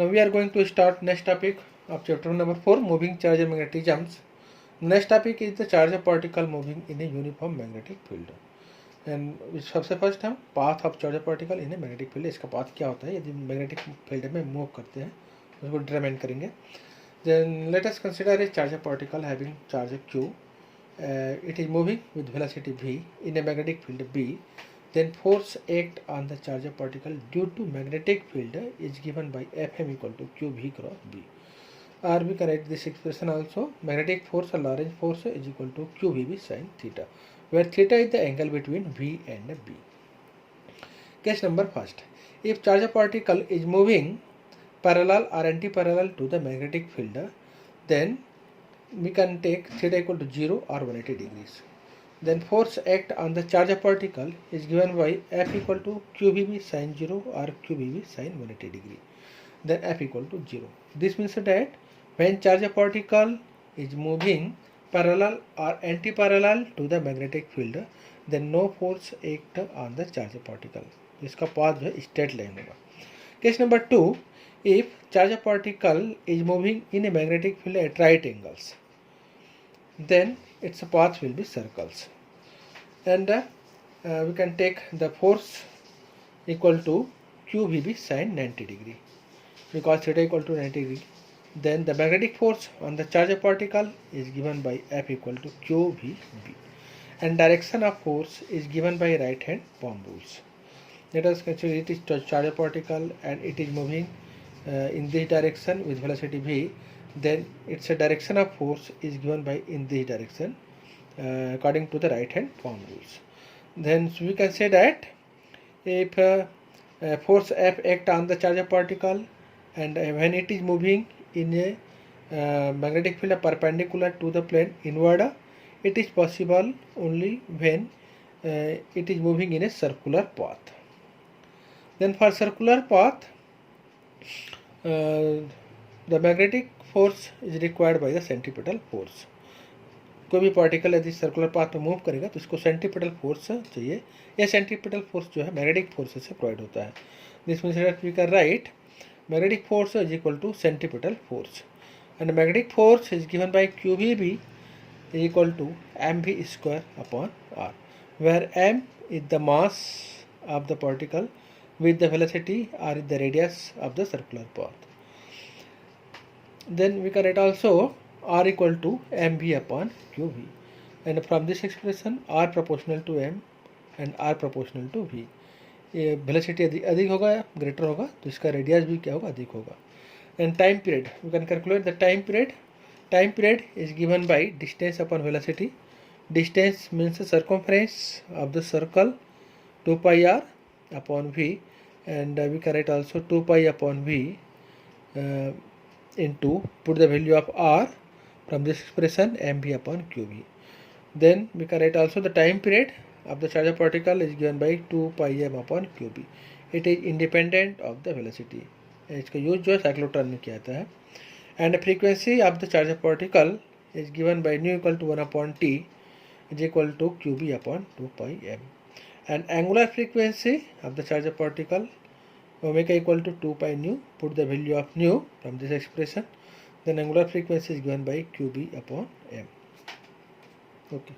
Now we are going to start next topic of chapter number 4, moving charge and magnetisms. Next topic is the charge of particle moving in a uniform magnetic field. And सबसे first हम path of charge particle in a magnetic field, इसका path क्या होता है यदि magnetic field में move करते हैं उसको डिटरमाइन करेंगे. Then let us consider a charge particle having charge q. It is moving with velocity v in a magnetic field b. Then force act on the charge particle due to magnetic field is given by Fm equal to qv cross b. Or we can write this expression also: magnetic force or Lorentz force is equal to qvb sin theta, where theta is the angle between v and b. Case number first: if charge particle is moving parallel or anti-parallel to the magnetic field, then we can take theta equal to 0 or 180 degrees. Then force act on the charge particle is given by F equal to qvb sin 0 or qvb sin 180 degree. Then F equal to 0. This means that when charge particle is moving parallel or anti-parallel to the magnetic field, then no force act on the charge particle. इसका path जो है straight line होगा. Case number 2: if charge particle is moving in a magnetic field at right angles, then its path will be circles, and we can take the force equal to qvb sin 90 degree because theta equal to 90 degree. Then the magnetic force on the charge particle is given by F equal to qvb, and direction of force is given by right hand palm rules. Let us consider it is charge particle and it is moving in this direction with velocity v. Then its direction of force is given by in this direction according to the right hand palm rules. Then we can say that if force F act on the charge particle and when it is moving in a magnetic field perpendicular to the plane inward, it is possible only when it is moving in a circular path. Then for circular path, the magnetic force is required by the centripetal force. कोई भी particle यदि circular path में move करेगा तो इसको centripetal force चाहिए. यह centripetal force जो है मैग्नेटिक फोर्स से प्रोवाइड होता है. This means that we can write magnetic force is equal to centripetal force, and magnetic force is given by qvb is equal to mv square upon r, where m is the mass of the particle with the velocity or the radius of the circular path. Then we can write also r equal to mv upon qv, and from this expression r proportional to m and r proportional to v. ये velocity यदि अधिक होगा greater होगा तो इसका radius भी क्या होगा अधिक होगा. And time period we can calculate the time period. Time period is given by distance upon velocity. Distance means circumference of the circle 2 pi r upon v, and we can write also 2 pi upon v into put the value of r from this expression mv upon qv. Then we can write also the time period of the charge particle is given by 2 pi m upon qb. It is independent of the velocity. इसका use जो है cyclotron में किया जाता है. And frequency of the charge particle is given by nu equal to 1 upon t is equal to qb upon 2 pi m. And angular frequency of the charge particle omega equal to 2 pi nu. Put the value of nu from this expression. Then angular frequency is given by qb upon m. Okay.